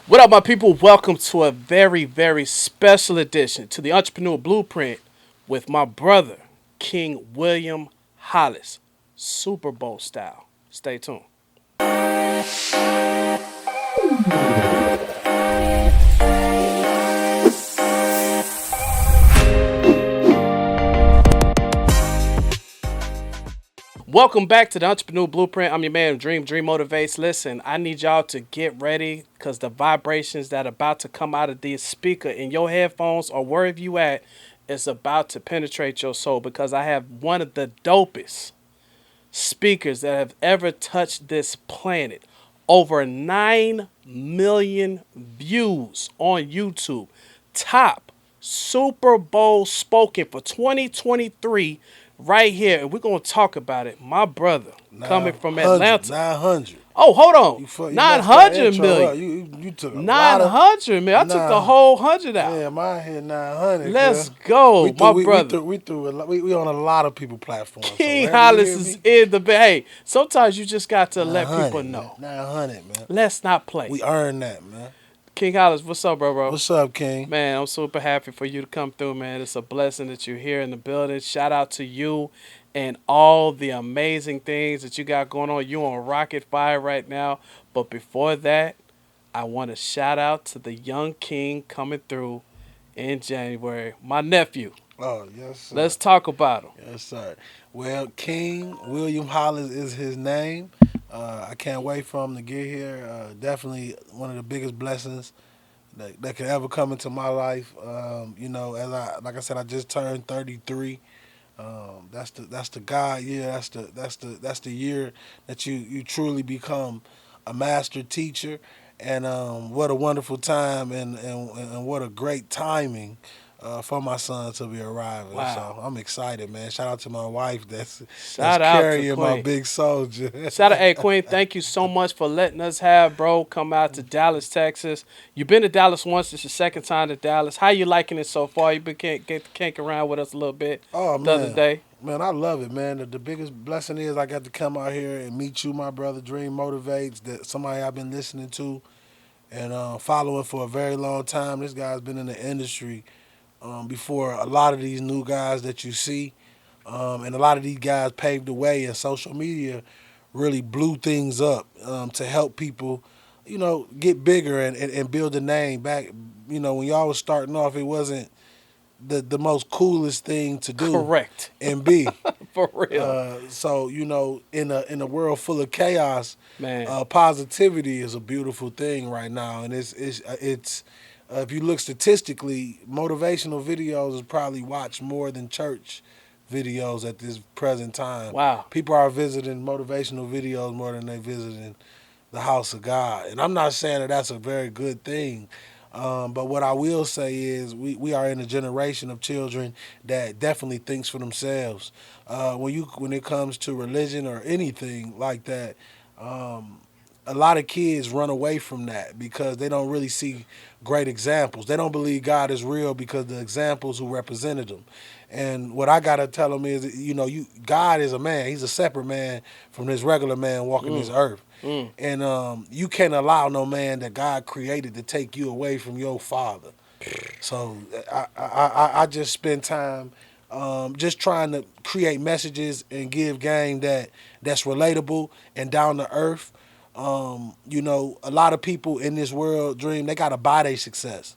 What up, my people? Welcome to a very, very special edition to the Entrepreneur Blueprint with my brother, King William Hollis, Super Bowl style. Stay tuned. Welcome back to the Entrepreneur Blueprint. I'm your man, Dream Motivates. Listen, I need y'all to get ready because the vibrations that are about to come out of this speaker in your headphones or wherever you at is about to penetrate your soul because I have one of the dopest speakers that have ever touched this planet. Over 9 million views on YouTube. Top Super Bowl spoken for 2023 right here. And we're going to talk about it. My brother coming from 900, Atlanta. 900. Oh, hold on. You messed that 900 intro up. million. You took a lot of 900 million. I took the nine. whole 100 out. Yeah, mine hit 900. Let's Cause go, my brother. we on a lot of people platforms. So King wherever you Hollis hear is me, in the Hey, sometimes you just got to let 900, people man. know. 900, man. Let's not play. We earned that, man. King Hollis, what's up, bro? What's up, King? Man, I'm super happy for you to come through, man. It's a blessing that you're here in the building. Shout out to you and all the amazing things that you got going on. You on rocket fire right now. But before that, I want to shout out to the young king coming through in January. My nephew. Oh, yes, sir. Let's talk about him. Yes, sir. Well, King William Hollis is his name. I can't wait for him to get here. Definitely one of the biggest blessings that could ever come into my life. Like I said, I just turned 33. That's the God year. That's the year that you truly become a master teacher. And what a wonderful time and what a great timing for my son to be arriving. Wow. So I'm excited, man. Shout out to my wife that's Shout out to carrying my Queen. big soldier. Shout out, hey Queen, thank you so much for letting us have, bro, come out to Dallas, Texas. You've been to Dallas once. It's your second time to Dallas. How you liking it so far? You been get to kink around with us a little bit Oh the other man. day. Man, I love it, man. The biggest blessing is I got to come out here and meet you, my brother. Dream Motivates, that somebody I've been listening to and following for a very long time. This guy's been in the industry before a lot of these new guys that you see. And a lot of these guys paved the way, and social media really blew things up to help people, get bigger and build a name. Back, when y'all was starting off, it wasn't the most coolest thing to do Correct. and be. For real. So in a world full of chaos, Man. positivity is a beautiful thing right now, and it's if you look statistically, motivational videos is probably watched more than church videos at this present time. Wow. People are visiting motivational videos more than they visiting the house of God, and I'm not saying that that's a very good thing. But what I will say is we are in a generation of children that definitely thinks for themselves. When it comes to religion or anything like that, a lot of kids run away from that because they don't really see great examples. They don't believe God is real because the examples who represented him. And what I gotta tell them is, God is a man. He's a separate man from this regular man walking this earth. And you can't allow no man that God created to take you away from your father. So I just spend time just trying to create messages and give game that's relatable and down to earth. A lot of people in this world dream they gotta buy their success.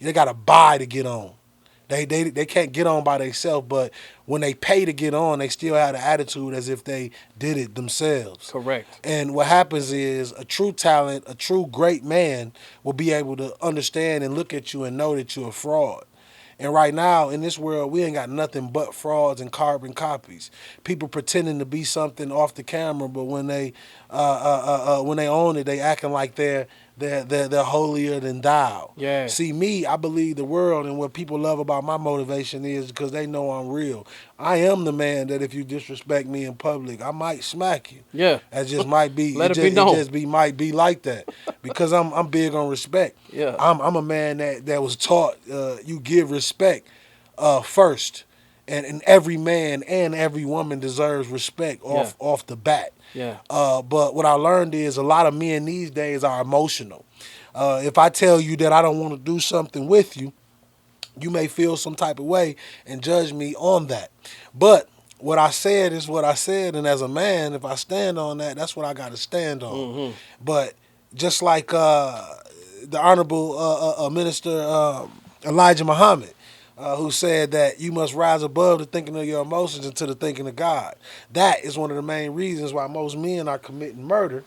They gotta buy to get on. They can't get on by themselves, but when they pay to get on, they still have the attitude as if they did it themselves. Correct. And what happens is a true talent, a true great man will be able to understand and look at you and know that you're a fraud. And right now in this world, we ain't got nothing but frauds and carbon copies. People pretending to be something off the camera, but when they own it, they acting like they're holier than thou. Yeah. See, me, I believe the world, and what people love about my motivation is because they know I'm real. I am the man that if you disrespect me in public, I might smack you. Yeah. That just might be. Let it be known. Might be like that because I'm big on respect. Yeah. I'm a man that was taught you give respect first, and every man and every woman deserves respect off the bat. Yeah. But what I learned is a lot of men these days are emotional. If I tell you that I don't want to do something with you, you may feel some type of way and judge me on that. But what I said is what I said, and as a man, if I stand on that, that's what I got to stand on. Mm-hmm. But just like the Honorable Minister Elijah Muhammad, who said that you must rise above the thinking of your emotions into the thinking of God. That is one of the main reasons why most men are committing murder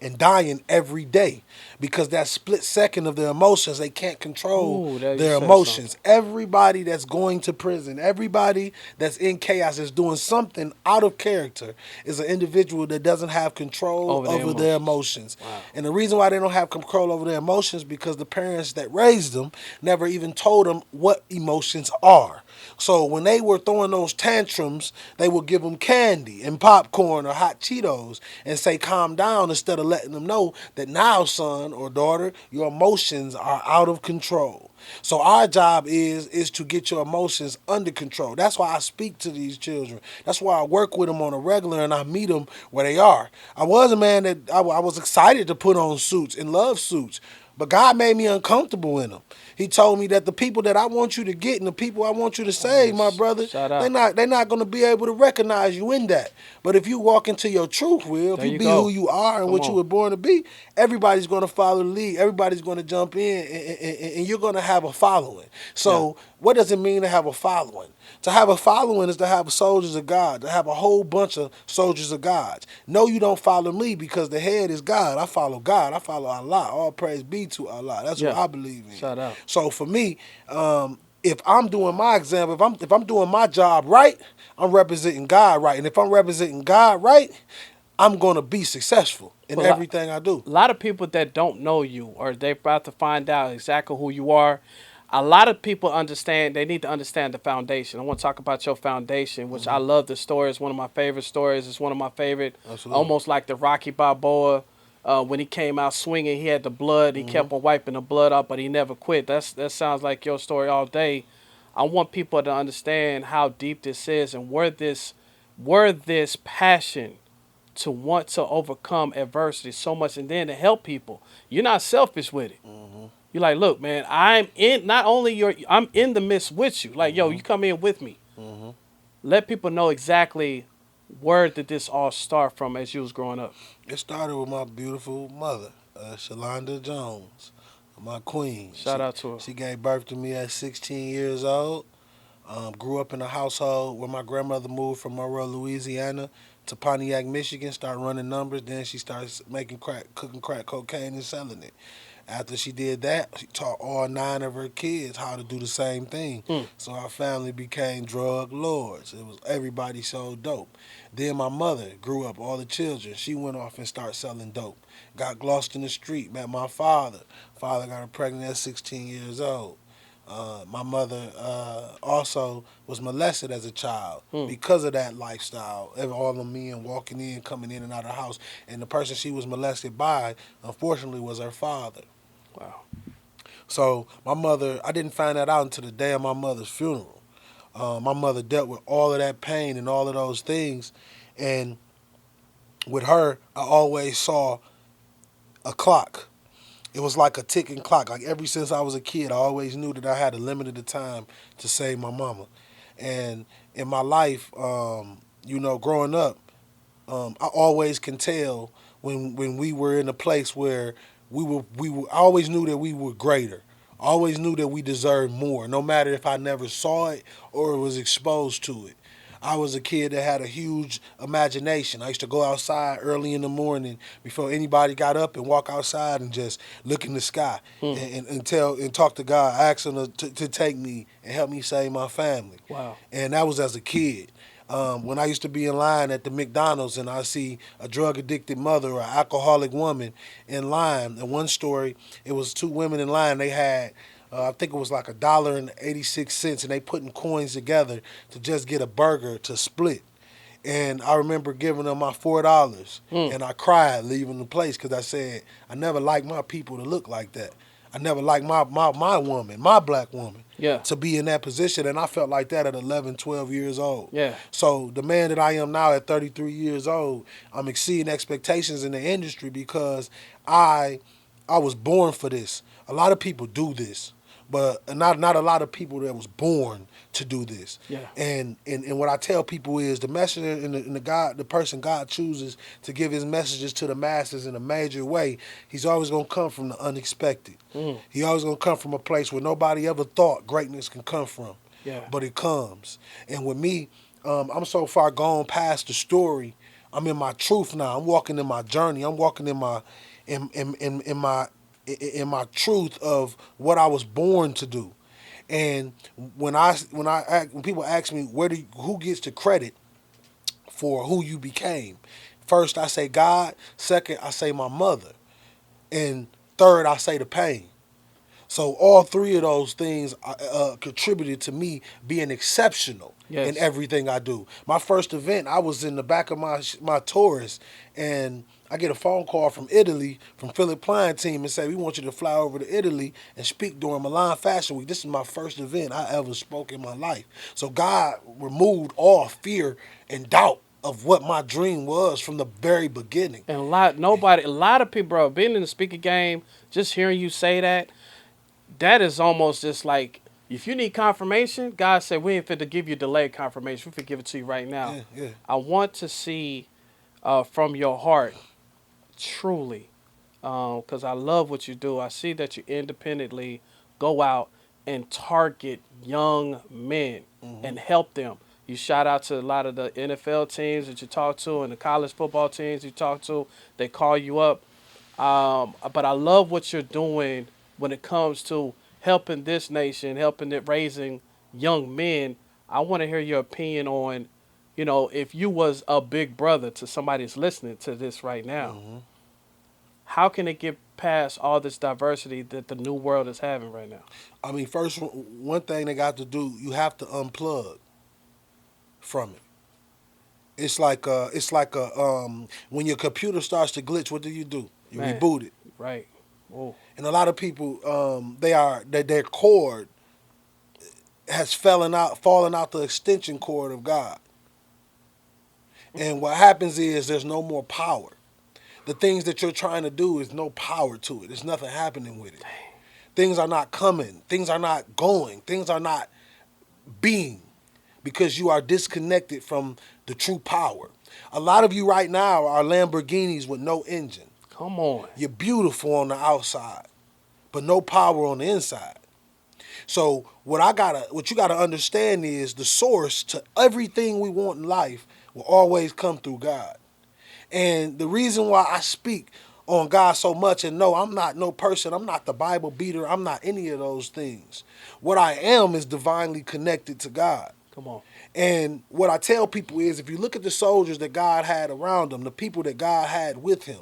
and dying every day, because that split second of their emotions, they can't control Ooh, there you their said something. emotions. Everybody that's going to prison, everybody that's in chaos, is doing something out of character, is an individual that doesn't have control Over their over their emotions. emotions. Wow. And the reason why they don't have control over their emotions, because the parents that raised them never even told them what emotions are. So when they were throwing those tantrums, they would give them candy and popcorn or hot Cheetos and say, calm down, instead of letting them know that now, son or daughter, your emotions are out of control. So our job is to get your emotions under control. That's why I speak to these children. That's why I work with them on a regular, and I meet them where they are. I was a man that I was excited to put on suits and love suits, but God made me uncomfortable in them. He told me that the people that I want you to get and the people I want you to save, my Yes. brother, Shout they're out. not going to be able to recognize you in that. But if you walk into your truth, Will, if There you you be who go. you are and Come what you on. were born to be, everybody's going to follow the lead. Everybody's going to jump in, and you're going to have a following. Yeah. So what does it mean to have a following? To have a following is to have soldiers of God, to have a whole bunch of soldiers of God. No, you don't follow me, because the head is God. I follow God. I follow Allah. All praise be to Allah. That's what Yeah. I believe in. Shout out. So for me, if I'm doing my example, if I'm doing my job right, I'm representing God right. And if I'm representing God right, I'm gonna be successful in Well, everything I do. a lot of people that don't know you or they're about to find out exactly who you are, a lot of people understand, they need to understand the foundation. I want to talk about your foundation, which I Hmm. love. The story is one of my favorite stories. It's one of my favorite, Absolutely. almost like the Rocky Balboa. When he came out swinging, he had the blood. He Hmm. kept on wiping the blood up, but he never quit. That sounds like your story all day. I want people to understand how deep this is and where this passion to want to overcome adversity so much, and then to help people. You're not selfish with it. Hmm. You're like, look, man, I'm in, not only I'm in the midst with you. Like, yo, Hmm. you come in with me. Hmm. Let people know exactly where did this all start from as you was growing up. It started with my beautiful mother, Shalonda Jones, my queen. Shout She out to her. she gave birth to me at 16 years old. Grew up in a household where my grandmother moved from Monroe, Louisiana to Pontiac, Michigan, started running numbers. Then she started making crack, cooking crack cocaine and selling it. After she did that, she taught all 9 of her kids how to do the same thing. Mm. So our family became drug lords. It was everybody sold dope. Then my mother grew up, all the children. She went off and started selling dope. Got lost in the street, met my father. Father got her pregnant at 16 years old. My mother also was molested as a child Mm. because of that lifestyle. All the men walking in, coming in and out of the house. And the person she was molested by, unfortunately, was her father. Wow. So my mother, I didn't find that out until the day of my mother's funeral. My mother dealt with all of that pain and all of those things. And with her, I always saw a clock. It was like a ticking clock. Like ever since I was a kid, I always knew that I had a limited time to save my mama. And in my life, growing up, I always can tell when we were in a place where we were. I always knew that we were greater. I always knew that we deserved more, no matter if I never saw it or was exposed to it. I was a kid that had a huge imagination. I used to go outside early in the morning before anybody got up and walk outside and just look in the sky Mm. and talk to God, ask him to take me and help me save my family. Wow. And that was as a kid. When I used to be in line at the McDonald's and I see a drug addicted mother or alcoholic woman in line. In one story, it was 2 women in line. They had, I think it was like $1.86, and they putting coins together to just get a burger to split. And I remember giving them my $4, Mm. and I cried leaving the place because I said I never liked my people to look like that. I never liked my woman, my black woman, Yeah. to be in that position, and I felt like that at 11, 12 years old. Yeah. So the man that I am now at 33 years old, I'm exceeding expectations in the industry because I I was born for this. A lot of people do this, but not a lot of people that was born to do this. Yeah. And what I tell people is the messenger and the person God chooses to give his messages to the masses in a major way, he's always gonna come from the unexpected. Mm. He always gonna come from a place where nobody ever thought greatness can come from. Yeah. But it comes. And with me, I'm so far gone past the story. I'm in my truth now. I'm walking in my journey. I'm walking in my in my in my truth of what I was born to do. And when people ask me who gets the credit for who you became, first I say God, second I say my mother, and third I say the pain. So all three of those things contributed to me being exceptional in Yes. everything I do. My first event, I was in the back of my Taurus, and I get a phone call from Italy, from Philip Plein team, and say, we want you to fly over to Italy and speak during Milan Fashion Week. This is my first event I ever spoke in my life. So God removed all fear and doubt of what my dream was from the very beginning. And a lot of people, bro, being in the speaker game, just hearing you say that, that is almost just like, if you need confirmation, God said, we ain't fit to give you delayed confirmation. We fit to give it to you right now. Yeah, yeah. I want to see from your heart, truly, because I love what you do. I see that you independently go out and target young men and help them. You shout out to a lot of the NFL teams that you talk to and the college football teams you talk to. They call you up. But I love what you're doing when it comes to helping this nation, helping it raising young men. I want to hear your opinion on, if you was a big brother to somebody that's listening to this right now, how can it get past all this diversity that the new world is having right now? I mean, first, one thing they got to do, you have to unplug from it. It's like when your computer starts to glitch, what do? You Man, reboot it. right. Oh, And a lot of people, their cord has fallen out the extension cord of God. And what happens is there's no more power. The things that you're trying to do is no power to it. There's nothing happening with it. Things are not coming. Things are not going. Things are not being because you are disconnected from the true power. A lot of you right now are Lamborghinis with no engine. come on. You're beautiful on the outside, but no power on the inside. So what you gotta understand is the source to everything we want in life will always come through God. And the reason why I speak on God so much, and no, I'm not no person, I'm not the Bible beater, I'm not any of those things. What I am is divinely connected to God. Come on. And what I tell people is if you look at the soldiers that God had around him, the people that God had with him,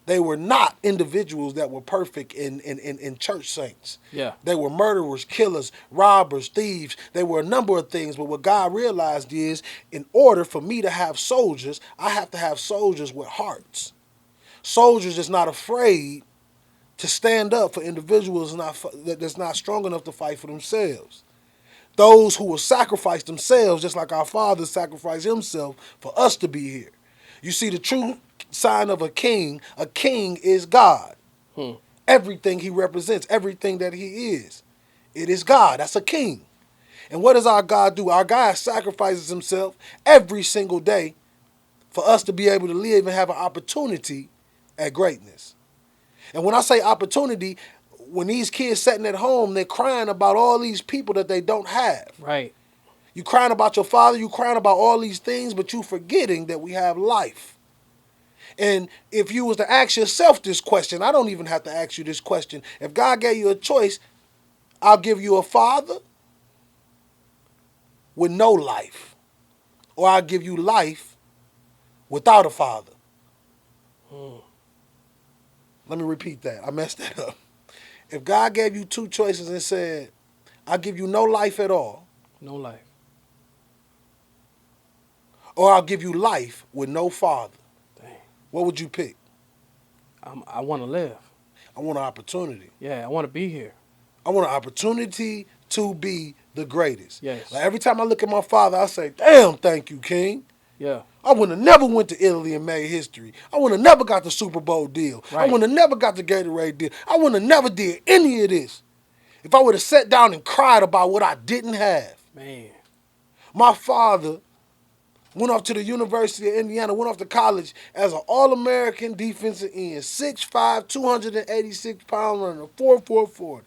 they were not individuals that were perfect in church saints. Yeah. They were murderers, killers, robbers, thieves. They were a number of things. But what God realized is in order for me to have soldiers, I have to have soldiers with hearts. Soldiers that's not afraid to stand up for individuals that's not strong enough to fight for themselves. Those who will sacrifice themselves just like our Father sacrificed himself for us to be here. You see, the true sign of a king is God. Hmm. Everything he represents, everything that he is, it is God. That's a king. And what does our God do? Our God sacrifices himself every single day for us to be able to live and have an opportunity at greatness. And when I say opportunity, when these kids sitting at home, they're crying about all these people that they don't have. Right. You crying about your father, you crying about all these things, but you forgetting that we have life. And if you was to ask yourself this question, I don't even have to ask you this question. If God gave you a choice, I'll give you a father with no life, or I'll give you life without a father. Let me repeat that. I messed that up. If God gave you two choices and said, I'll give you no life at all, No life. or I'll give you life with no father, Dang. what would you pick? I want to live. I want an opportunity. Yeah, I want to be here. I want an opportunity to be the greatest. Yes. Like every time I look at my father, I say, damn, thank you, King. Yeah. I would have never went to Italy and made history. I would have never got the Super Bowl deal. I Right. would have never got the Gatorade deal. I would have never did any of this if I would have sat down and cried about what I didn't have. Man. My father went off to the University of Indiana, went off to college as an All-American defensive end, 6'5", 286 pound runner, 4.40.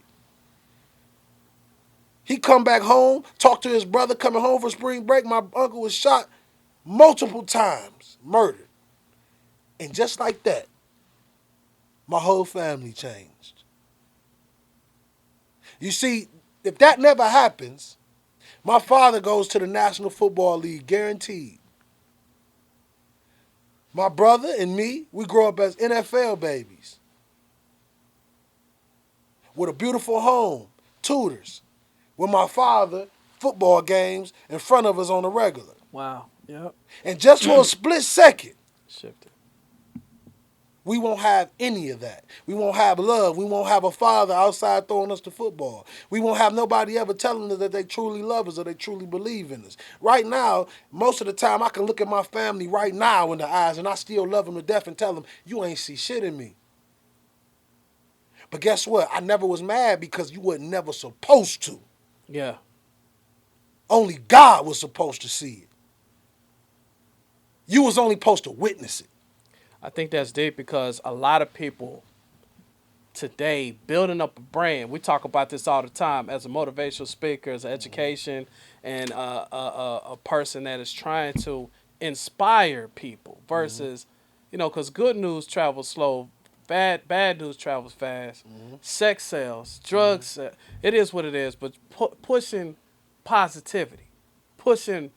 He come back home, talked to his brother coming home for spring break. My uncle was shot multiple times, murdered. And just like that, my whole family changed. You see, if that never happens, my father goes to the National Football League, guaranteed. My brother and me, we grow up as NFL babies with a beautiful home, tutors, with my father, football games in front of us on the regular. Wow. Yep. And just for a split second, Shifted. we won't have any of that. We won't have love. We won't have a father outside throwing us the football. We won't have nobody ever telling us that they truly love us or they truly believe in us. Right now, most of the time, I can look at my family right now in the eyes and I still love them to death and tell them, you ain't see shit in me. But guess what? I never was mad because you were never supposed to. Yeah. Only God was supposed to see it. You was only supposed to witness it. I think that's deep because a lot of people today building up a brand. We talk about this all the time as a motivational speaker, as an education, and a person that is trying to inspire people versus, because good news travels slow, bad news travels fast. Sex sells, drugs. It is what it is. But pushing positivity, pushing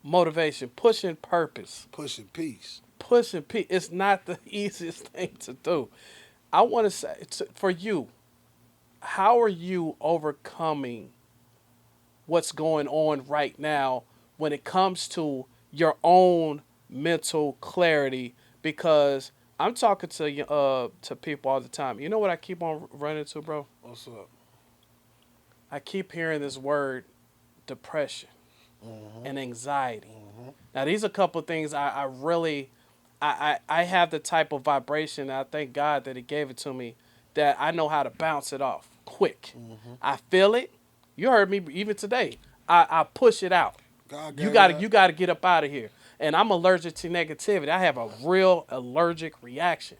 motivation, pushing purpose, Pushing peace. pushing peace. It's not the easiest thing to do. I want to say for you, how are you overcoming what's going on right now when it comes to your own mental clarity? Because I'm talking to people all the time. You know what I keep on running into, bro? What's up? I keep hearing this word, depression and anxiety. Now these are a couple of things I really I have the type of vibration, and I thank God that He gave it to me, that I know how to bounce it off quick. I feel it. You heard me even today. I push it out. God You gotta get up out of here. And I'm allergic to negativity. I have a real allergic reaction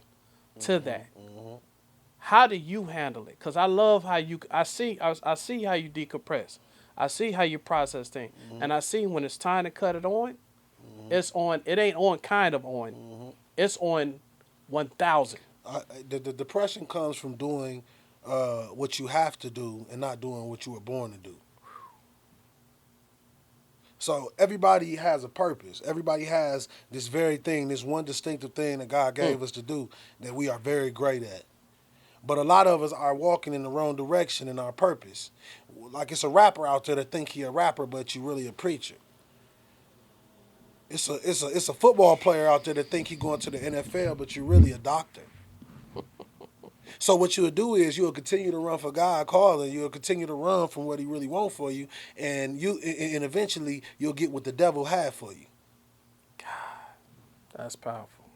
to that. How do you handle it? Because I love how I see how you decompress. I see how you process things. And I see when it's time to cut it on, it's on. It ain't on kind of on. It's on 1,000. The depression comes from doing what you have to do and not doing what you were born to do. So everybody has a purpose. Everybody has this very thing, this one distinctive thing that God gave us to do that we are very great at. But a lot of us are walking in the wrong direction in our purpose. Like it's a rapper out there that think he a rapper, but you really a preacher. It's a football player out there that think he going to the NFL, but you're really a doctor. So what you'll do is you'll continue to run for God calling. You'll continue to run from what He really wants for you, and eventually you'll get what the devil had for you. That's powerful.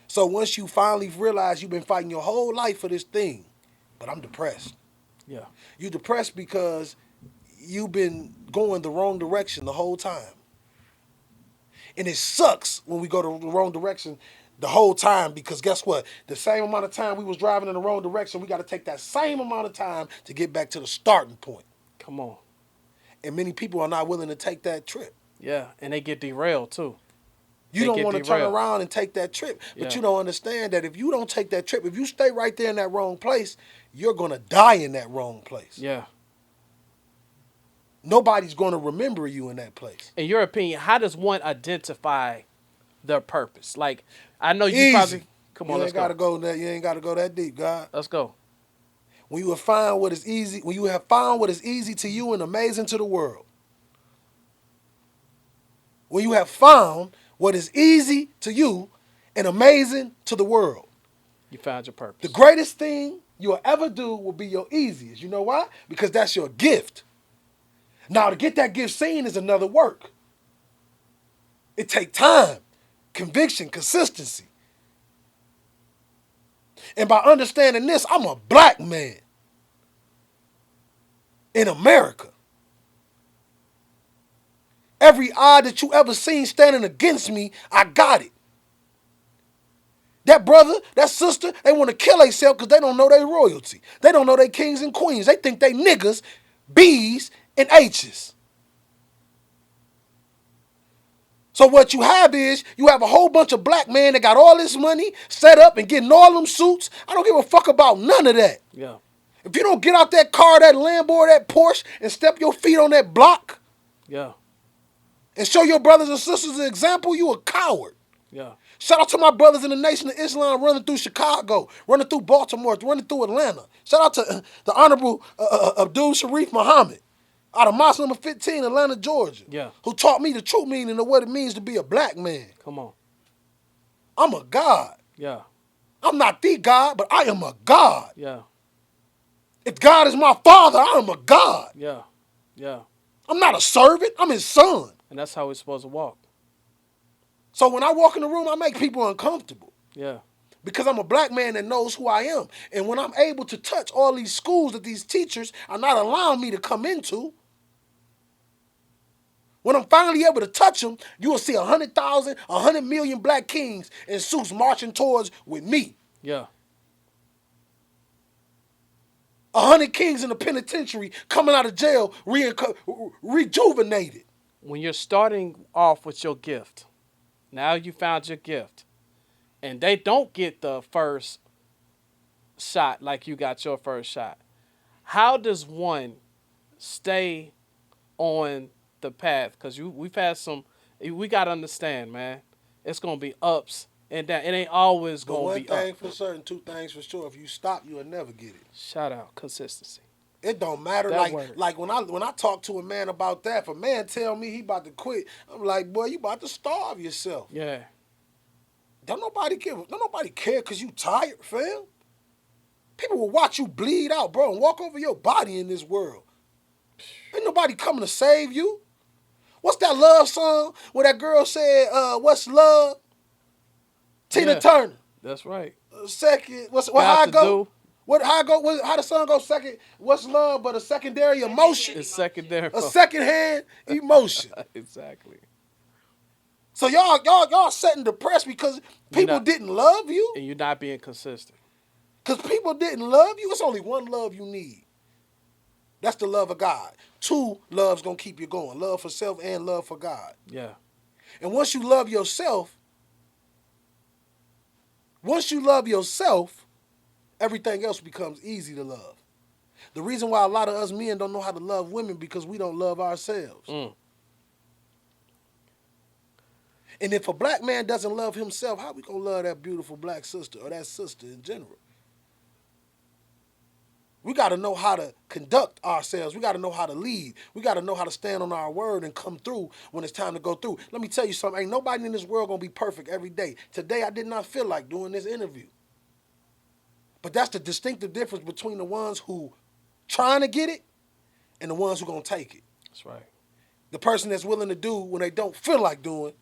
So once you finally realize you've been fighting your whole life for this thing, but I'm depressed. Yeah. You're depressed because you've been going the wrong direction the whole time. And it sucks when we go the wrong direction the whole time, because guess what? The same amount of time we was driving in the wrong direction, we got to take that same amount of time to get back to the starting point. Come on. And many people are not willing to take that trip. Yeah, and they get derailed too. You don't want to turn around and take that trip. But you don't understand that if you don't take that trip, if you stay right there in that wrong place, you're going to die in that wrong place. Yeah. Nobody's going to remember you in that place. In your opinion, how does one identify their purpose? Like, I know you Easy. probably... Come on, you let's go. You ain't got to go that deep, God. Let's go. When you have found what is easy, when you have found what is easy to you and amazing to the world. When you have found what is easy to you and amazing to the world. You found your purpose. The greatest thing you'll ever do will be your easiest. You know why? Because that's your gift. Now, to get that gift seen is another work. It takes time. conviction, consistency. And by understanding this, I'm a black man in America. Every odd that you ever seen standing against me, I got it. That brother, that sister, they want to kill themselves because they don't know their royalty. They don't know they kings and queens. They think they niggas, B's, and H's. So what you have is, you have a whole bunch of black men that got all this money set up and getting all them suits. I don't give a fuck about none of that. Yeah. If you don't get out that car, that Lambo, or that Porsche, and step your feet on that block Yeah. and show your brothers and sisters an example, you a coward. Yeah. Shout out to my brothers in the Nation of Islam running through Chicago, running through Baltimore, running through Atlanta. Shout out to the Honorable Abdul Sharif Muhammad out of Mosque number 15, Atlanta, Georgia, Yeah. who taught me the true meaning of what it means to be a black man. Come on. I'm a God. Yeah. I'm not the God, but I am a God. Yeah. If God is my father, I am a God. Yeah. Yeah. I'm not a servant. I'm his son. And that's how we're supposed to walk. So when I walk in the room, I make people uncomfortable. Yeah. Because I'm a black man that knows who I am. And when I'm able to touch all these schools that these teachers are not allowing me to come into, when I'm finally able to touch them, you will see 100,000, 100 million black kings in suits marching towards with me. Yeah. 100 kings in the penitentiary coming out of jail rejuvenated. When you're starting off with your gift, now you found your gift, and they don't get the first shot like you got your first shot. How does one stay on the path? Because we've had some, we got to understand, man, it's going to be ups and downs. It ain't always But going one to be thing up. for certain, two things for sure. If you stop, you'll never get it. Shout out, consistency. It don't matter. That word. Like when I talk to a man about that, if a man tell me he about to quit, I'm like, boy, you about to starve yourself. Yeah. Don't nobody care because you tired, fam. People will watch you bleed out, bro, and walk over your body in this world. Ain't nobody coming to save you. What's that love song where that girl said, what's love? Tina Yeah. Turner. That's right. Second, how Got I to go? do How the song go second? What's love but a secondary emotion? is secondary. A secondhand emotion. Exactly. So y'all setting depressed because people didn't love you? And you're not being consistent. Because people didn't love you? It's only one love you need. That's the love of God. Two loves gonna keep you going. Love for self and love for God. Yeah. And once you love yourself, everything else becomes easy to love. The reason why a lot of us men don't know how to love women because we don't love ourselves. Mm. And if a black man doesn't love himself, how we gonna love that beautiful black sister or that sister in general? We got to know how to conduct ourselves. We got to know how to lead. We got to know how to stand on our word and come through when it's time to go through. Let me tell you something. Ain't nobody in this world going to be perfect every day. Today, I did not feel like doing this interview. But that's the distinctive difference between the ones who trying to get it and the ones who going to take it. That's right. The person that's willing to do when they don't feel like doing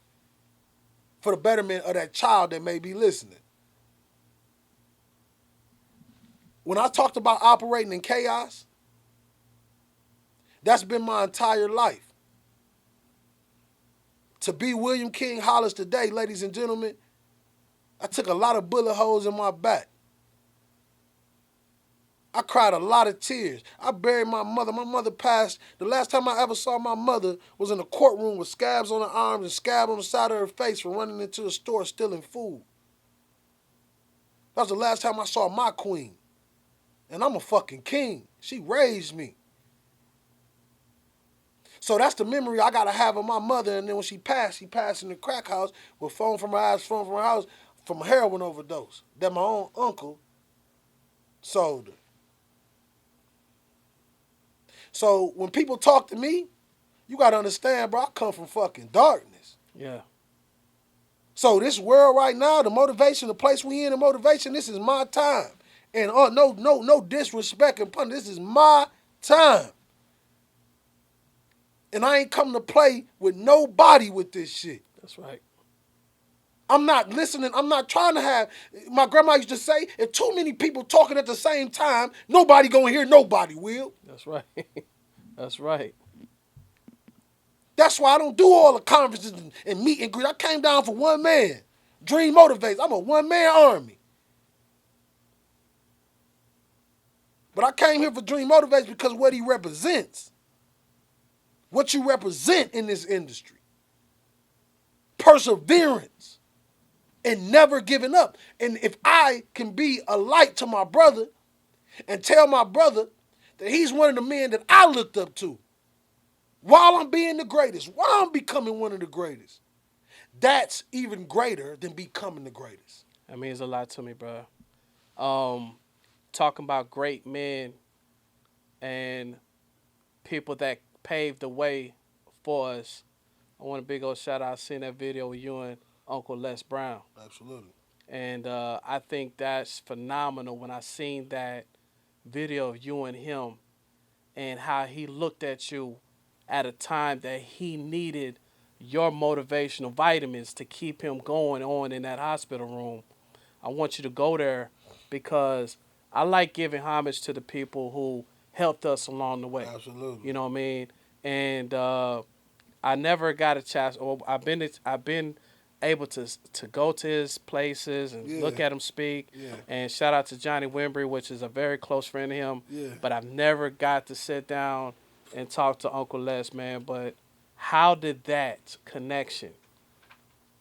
for the betterment of that child that may be listening. When I talked about operating in chaos, that's been my entire life. To be William King Hollis today, ladies and gentlemen, I took a lot of bullet holes in my back. I cried a lot of tears. I buried my mother. My mother passed. The last time I ever saw my mother was in a courtroom with scabs on her arms and scab on the side of her face for running into the store stealing food. That was the last time I saw my queen. And I'm a fucking king. She raised me. So that's the memory I gotta have of my mother. And then when she passed in the crack house with phone from her house, from a heroin overdose that my own uncle sold her. So when people talk to me, you gotta understand, bro, I come from fucking darkness. Yeah. So this world right now, the motivation, the place we in, the motivation, this is my time. And no disrespect and pun. This is my time. And I ain't come to play with nobody with this shit. That's right. I'm not listening. I'm not trying to have. My grandma used to say, if too many people talking at the same time, nobody gonna hear nobody. Will. That's right. That's right. That's why I don't do all the conferences and meet and greet. I came down for one man. Dream motivates. I'm a one man army. But I came here for Dream Motivates because what he represents, what you represent in this industry, perseverance and never giving up. And if I can be a light to my brother and tell my brother that he's one of the men that I looked up to while I'm being the greatest, while I'm becoming one of the greatest, that's even greater than becoming the greatest. That means a lot to me, bro. Um, Talking about great men and people that paved the way for us. I want a big old shout out. I seen that video with you and Uncle Les Brown. Absolutely. And I think that's phenomenal when I seen that video of you and him and how he looked at you at a time that he needed your motivational vitamins to keep him going on in that hospital room. I want you to go there because I like giving homage to the people who helped us along the way. Absolutely. You know what I mean? And I never got a chance. Or I've been able to go to his places and Yeah. look at him speak. Yeah. And shout out to Johnny Wimbrey, which is a very close friend of him. Yeah. But I've never got to sit down and talk to Uncle Les, man. But how did that connection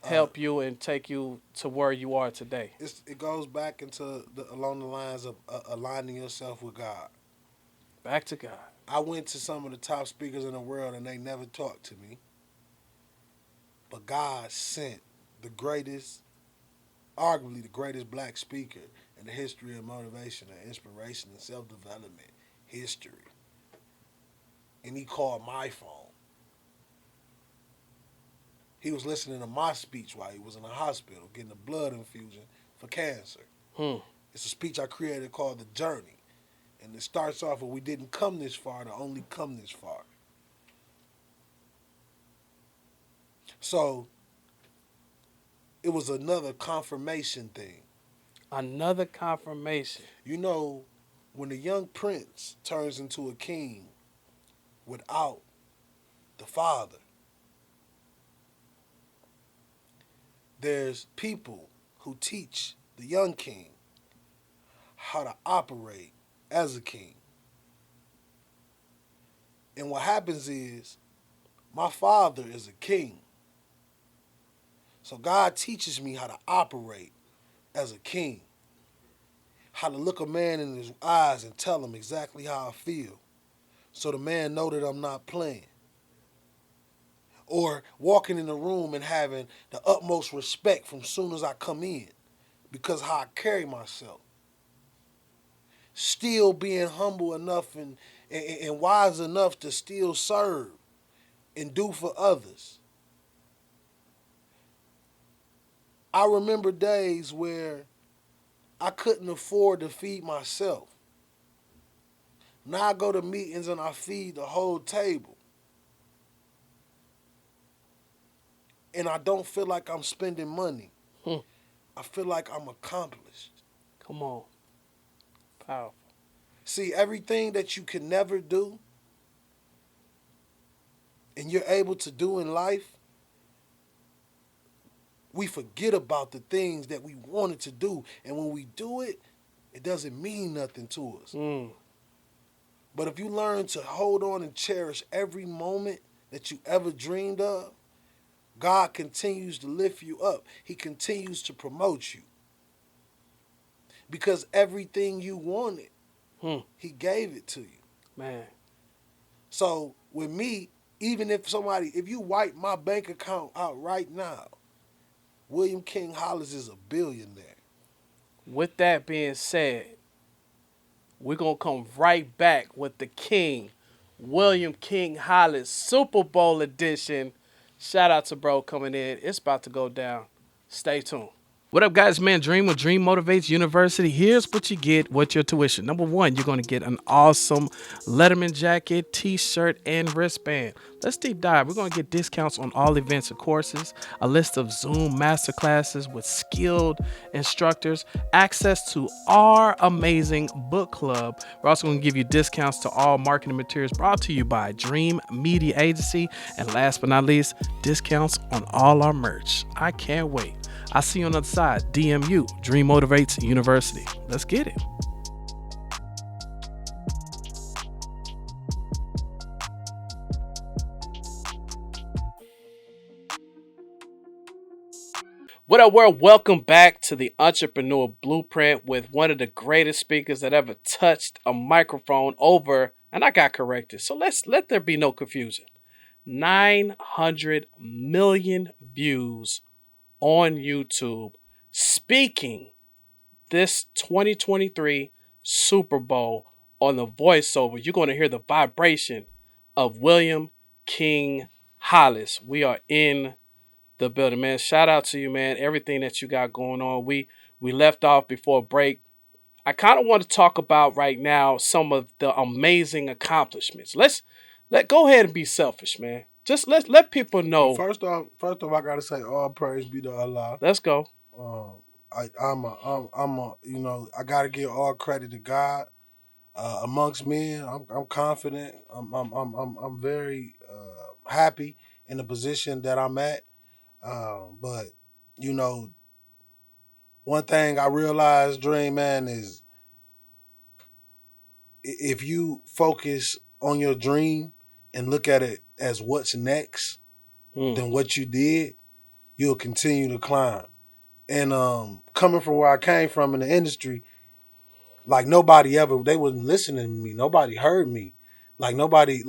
help you and take you to where you are today? It goes back into along the lines of aligning yourself with God. Back to God. I went to some of the top speakers in the world and they never talked to me. But God sent the greatest, arguably the greatest black speaker in the history of motivation and inspiration and self-development history. And he called my phone. He was listening to my speech while he was in the hospital getting a blood infusion for cancer. Hmm. It's a speech I created called The Journey. And it starts off with, we didn't come this far to only come this far. So it was another confirmation thing. Another confirmation. You know, when the young prince turns into a king without the father, there's people who teach the young king how to operate as a king. And what happens is, my father is a king. So God teaches me how to operate as a king. How to look a man in his eyes and tell him exactly how I feel. So the man know that I'm not playing. Or walking in the room and having the utmost respect from soon as I come in. Because how I carry myself. Still being humble enough and wise enough to still serve and do for others. I remember days where I couldn't afford to feed myself. Now I go to meetings and I feed the whole table. And I don't feel like I'm spending money. Hmm. I feel like I'm accomplished. Come on. Powerful. See, everything that you can never do and you're able to do in life, we forget about the things that we wanted to do. And when we do it, it doesn't mean nothing to us. Mm. But if you learn to hold on and cherish every moment that you ever dreamed of, God continues to lift you up. He continues to promote you. Because everything you wanted, He gave it to you. Man. So with me, even if you wipe my bank account out right now, William King Hollis is a billionaire. With that being said, we're going to come right back with the King, William King Hollis, Super Bowl edition. Shout out to bro coming in. It's about to go down. Stay tuned. What up, guys? Man, Dream with Dream Motivates University. Here's what you get with your tuition. Number one, you're going to get an awesome Letterman jacket, t-shirt, and wristband. Let's deep dive. We're going to get discounts on all events and courses, a list of Zoom masterclasses with skilled instructors, access to our amazing book club. We're also going to give you discounts to all marketing materials brought to you by Dream Media Agency. And last but not least, discounts on all our merch. I can't wait. I'll see you on the other side. DMU, Dream Motivates University. Let's get it. What up, world? Welcome back to the Entrepreneur Blueprint with one of the greatest speakers that ever touched a microphone over, and I got corrected. So let there be no confusion. 900 million views on YouTube speaking this 2023 Super Bowl on the voiceover. You're going to hear the vibration of William King Hollis. We are in the building, man. Shout out to you, man. Everything that you got going on. We left off before break. I kind of want to talk about right now some of the amazing accomplishments. Let go ahead and be selfish, man. Just let people know. First off, I gotta say all praise be to Allah. Let's go. Um, I gotta give all credit to God. Amongst men, I'm confident. I'm very happy in the position that I'm at. But you know, one thing I realized, Dream Man, is if you focus on your dream and look at it as what's next than what you did, you'll continue to climb. And coming from where I came from in the industry, like they wasn't listening to me. Nobody heard me. Like nobody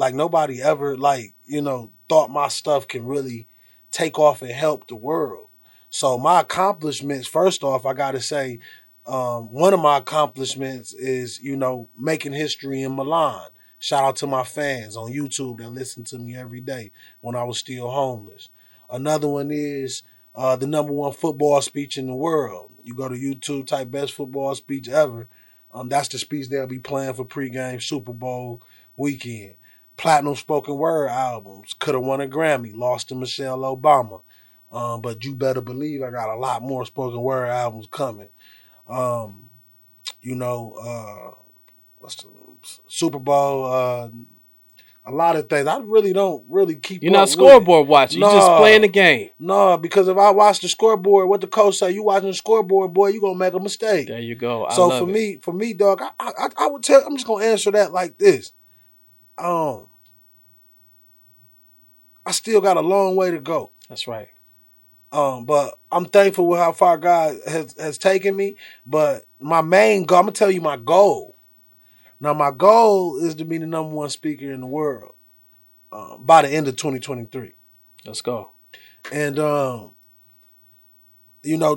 ever thought my stuff can really take off and help the world. So my accomplishments, first off, I gotta say, one of my accomplishments is, making history in Milan. Shout out to my fans on YouTube that listen to me every day when I was still homeless. Another one is the number one football speech in the world. You go to YouTube, type best football speech ever. That's the speech they'll be playing for pregame Super Bowl weekend. Platinum spoken word albums. Could have won a Grammy. Lost to Michelle Obama. But you better believe I got a lot more spoken word albums coming. Um, what's the Super Bowl? A lot of things. I really don't really keep You're up not with it. scoreboard watching. You just playing the game. No, because if I watch the scoreboard, what the coach say, you watching the scoreboard, boy, you gonna make a mistake. There you go. I So love it. for me, dog, I would tell. I'm just gonna answer that like this. I still got a long way to go. That's right. But I'm thankful with how far God has taken me. But my main goal, I'm gonna tell you my goal. Now my goal is to be the number one speaker in the world by the end of 2023. Let's go. And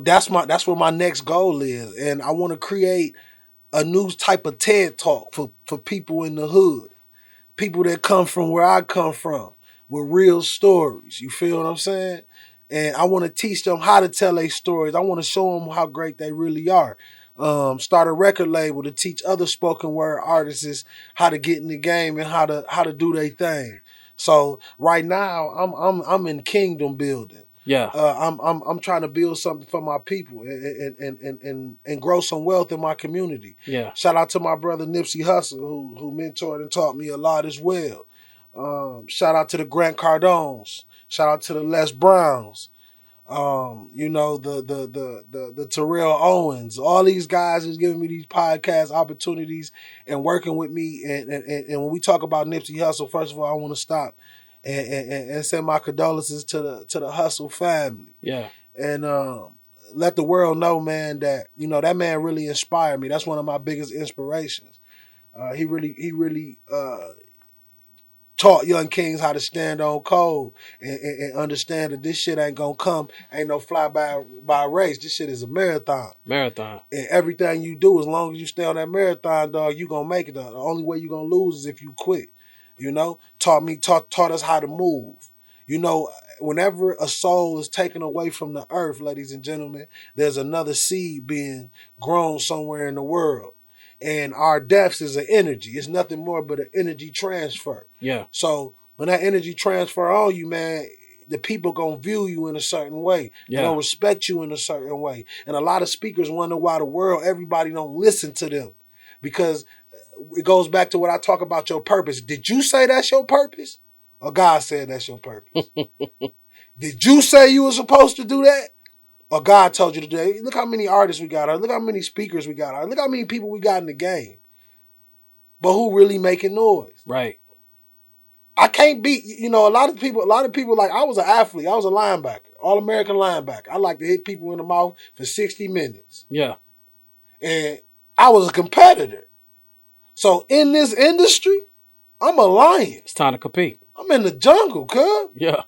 that's where my next goal is. And I want to create a new type of TED talk for people in the hood. People that come from where I come from with real stories. You feel what I'm saying? And I want to teach them how to tell their stories. I want to show them how great they really are. Start a record label to teach other spoken word artists how to get in the game and how to do their thing. So right now I'm in kingdom building. Yeah. I'm trying to build something for my people and grow some wealth in my community. Yeah. Shout out to my brother Nipsey Hussle who mentored and taught me a lot as well. Shout out to the Grant Cardones. Shout out to the Les Browns. The Terrell Owens. All these guys is giving me these podcast opportunities and working with me. And when we talk about Nipsey Hussle, first of all, I want to stop and send my condolences to the Hussle family. Yeah. And let the world know, man, that that man really inspired me. That's one of my biggest inspirations. He really taught young kings how to stand on code and understand that this shit ain't gonna come, ain't no fly by race. This shit is a marathon. Marathon. And everything you do, as long as you stay on that marathon, dog, you gonna make it. The only way you gonna lose is if you quit. Taught us how to move. You know, whenever a soul is taken away from the earth, ladies and gentlemen, there's another seed being grown somewhere in the world. And our deaths is an energy. It's nothing more but an energy transfer. Yeah. So when that energy transfer on you, man, the people gonna view you in a certain way. They're Yeah. gonna respect you in a certain way. And a lot of speakers wonder why the world, everybody don't listen to them. Because it goes back to what I talk about your purpose. Did you say that's your purpose? Or God said that's your purpose? Did you say you were supposed to do that? Or God told you to do that? Look how many artists we got. Or look how many speakers we got. Or look how many people we got in the game. But who really making noise? Right. I can't beat, a lot of people like, I was an athlete. I was a linebacker, all-American linebacker. I like to hit people in the mouth for 60 minutes. Yeah. And I was a competitor. So in this industry, I'm a lion. It's time to compete. I'm in the jungle, cuz. Yeah.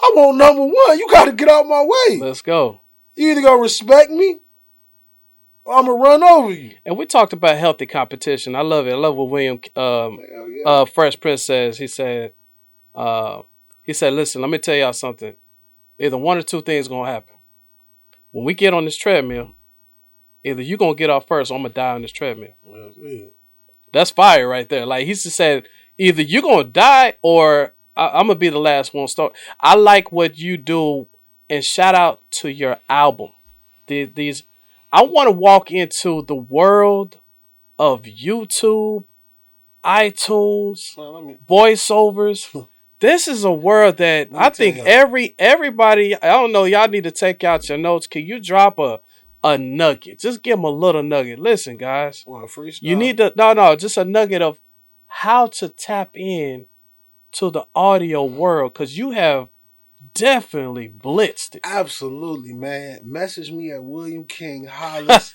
I want number one. You got to get out my way. Let's go. You either going to respect me or I'm going to run over you. And we talked about healthy competition. I love it. I love what William Fresh Prince says. He said, listen, let me tell y'all something. Either one or two things going to happen. When we get on this treadmill, either you going to get off first or I'm going to die on this treadmill. That's fire right there. Like he just said, either you're going to die or I'm going to be the last one to start. I like what you do, and shout out to your album. These, I want to walk into the world of YouTube, iTunes, voiceovers. This is a world that I think everybody, I don't know, y'all need to take out your notes. Can you drop a nugget? Just give them a little nugget. Listen, guys. Well, freestyle. You need to, no, just a nugget of how to tap in to the audio world, because you have definitely blitzed it. Absolutely, man. Message me at William King Hollis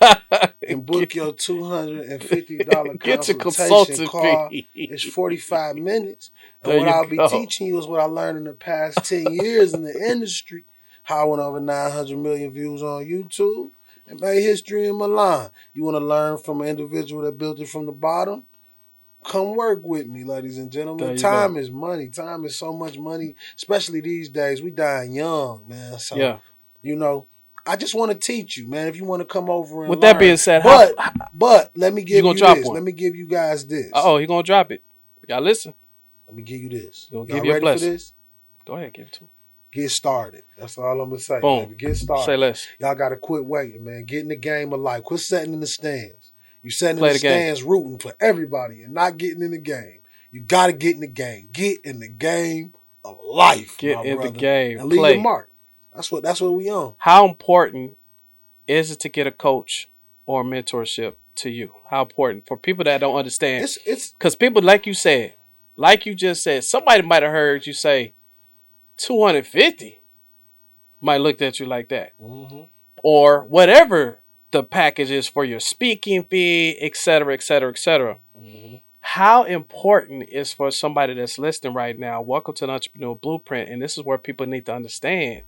and book your $250 consultation call. It's 45 minutes. And what I'll be teaching you is what I learned in the past 10 years in the industry. How I went over 900 million views on YouTube and made history in Milan. You want to learn from an individual that built it from the bottom? Come work with me, ladies and gentlemen. Time is money. Time is so much money, especially these days. We dying young, man. So, I just want to teach you, man. If you want to come over and with learn. That being said, but let me give you this. Let me give you guys this. Oh, you're going to drop it. Y'all listen. Let me give you this. Y'all ready for this? Go ahead, give it to me. Get started. That's all I'm going to say. Boom. Baby. Get started. Say less. Y'all got to quit waiting, man. Get in the game of life. Quit sitting in the stands. You sitting in the stands rooting for everybody and not getting in the game. You got to get in the game. Get in the game of life, Get in the game. And leave your mark. That's what we on. How important is it to get a coach or mentorship to you? How important for people that don't understand? It's because people, like you said, like you just said, somebody might have heard you say 250. Might looked at you like that, or whatever the package is for your speaking fee, et cetera, et cetera, et cetera. How important is for somebody that's listening right now? Welcome to the Entrepreneur Blueprint, and this is where people need to understand.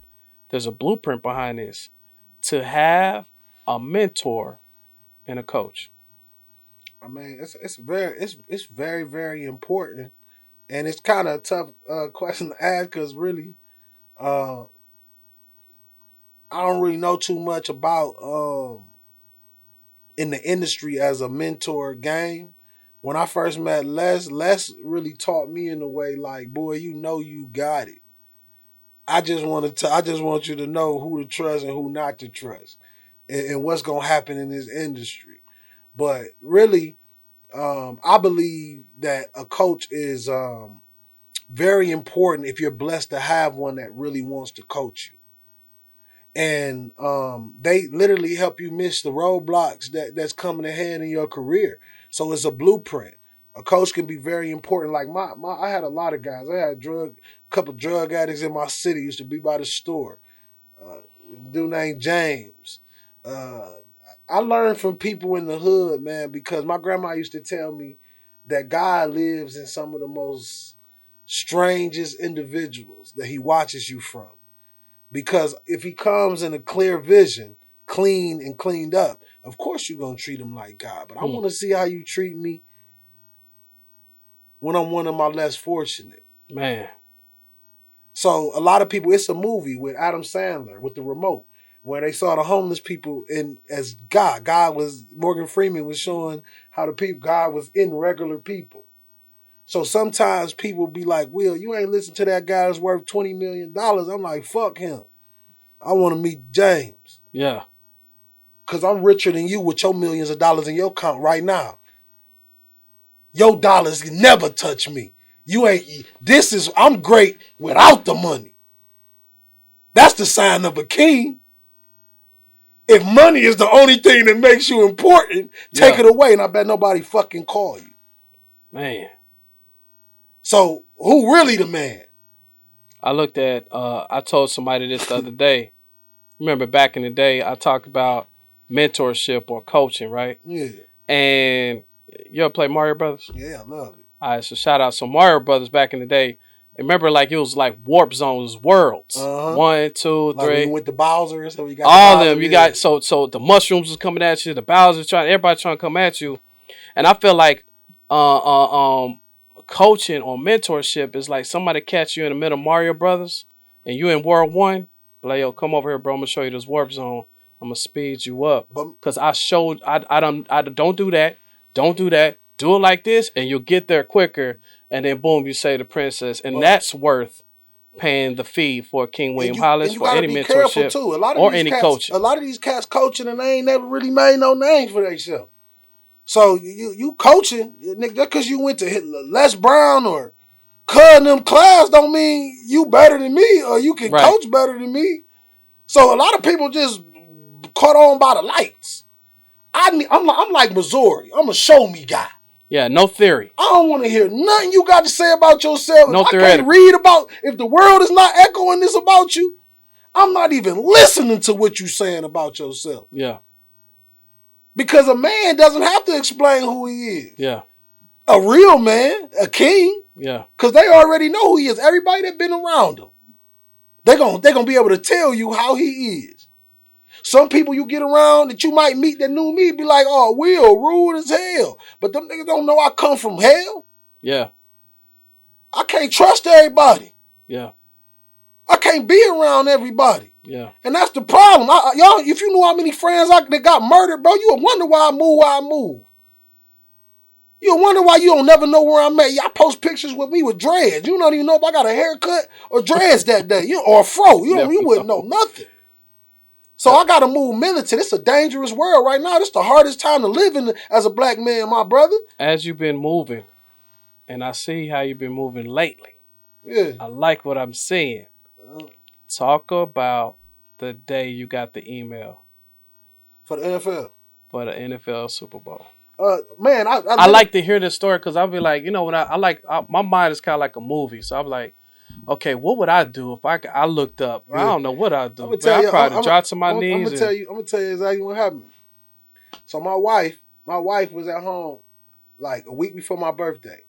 There's a blueprint behind this. To have a mentor and a coach. I mean, it's very, very important, and it's kind of a tough question to ask because really, I don't really know too much about in the industry as a mentor game. When I first met Les really taught me in a way like, boy, you got it. I just want you to know who to trust and who not to trust, and what's gonna happen in this industry. But really, I believe that a coach is very important if you're blessed to have one that really wants to coach you. And they literally help you miss the roadblocks that's coming ahead in your career. So it's a blueprint. A coach can be very important. Like I had a lot of guys. I had a couple drug addicts in my city. Used to be by the store. A dude named James. I learned from people in the hood, man, because my grandma used to tell me that God lives in some of the most strangest individuals that he watches you from. Because if he comes in a clear vision, clean and cleaned up, of course you're going to treat him like God. But I want to see how you treat me when I'm one of my less fortunate. Man. So a lot of people, it's a movie with Adam Sandler with the remote where they saw the homeless people in as God. God was Morgan Freeman was showing how the people God was in regular people. So sometimes people be like, "Will, you ain't listen to that guy that's worth $20 million." I'm like, "Fuck him. I want to meet James Yeah. because I'm richer than you with your millions of dollars in your account right now. Your dollars can never touch me. You ain't. This is I'm great without the money. That's the sign of a king. If money is the only thing that makes you important, take Yeah. it away, and I bet nobody fucking call you. Man. So who really the man? I looked at I told somebody this the other day. Remember back in the day I talked about mentorship or coaching, right? Yeah, And you ever play Mario Brothers? yeah, I love it. All right, so shout out. So Mario Brothers back in the day, remember like it was like warp zones, worlds. Uh huh. One, two, Like when you three. went to Bowser, so you got the All of Bowser. them. You Yeah. got so the mushrooms was coming at you, the Bowser's trying, everybody trying to come at you. And I feel like uh, coaching or mentorship is like somebody catch you in the middle of Mario Brothers and you in World One. Like, yo, come over here, bro. I'm gonna show you this warp zone. I'm gonna speed you up. But Cause I don't do that. Don't do that. Do it like this and you'll get there quicker. And then boom, you say the princess. And but that's worth paying the fee for King and William you Hollis and you for gotta any be careful mentorship too. or any coaching. A lot of these cats coaching and they ain't never really made no name for themselves. So you coaching, nigga, just because you went to Les Brown or cutting them class don't mean you better than me or you can Right. coach better than me. So a lot of people just caught on by the lights. I'm like Missouri. I'm a show me guy. Yeah, no theory. I don't want to hear nothing you got to say about yourself. If No I can't theoretical. read about, if the world is not echoing this about you, I'm not even listening to what you're saying about yourself. Yeah. Because a man doesn't have to explain who he is. Yeah. A real man, a king, Yeah. because they already know who he is. Everybody that been around him, they're gonna be able to tell you how he is. Some people you get around that you might meet that knew me be like, "Oh, Will, rude as hell," but them niggas don't know I come from hell. Yeah. I can't trust everybody. Yeah. I can't be around everybody. Yeah. And that's the problem. Y'all, if you knew how many friends that got murdered, bro, you would wonder why I move. You'll wonder why you don't never know where I'm at. Y'all post pictures with me with dreads. You don't even know if I got a haircut or dreads that day. Or a fro. You wouldn't know nothing. So I gotta move militant. It's a dangerous world right now. It's the hardest time to live in as a black man, my brother. As you've been moving, and I see how you've been moving lately. Yeah. I like what I'm seeing. Talk about the day you got the email For the NFL. for the NFL Super Bowl. Man, I like to hear this story because I'll be like, when my mind is kind of like a movie. So I'm like, okay, what would I do if I looked up? Yeah. I don't know what I'd do. I'm gonna tell you, I'd probably drop to my knees. I'm gonna tell you exactly what happened. So my wife was at home like a week before my birthday,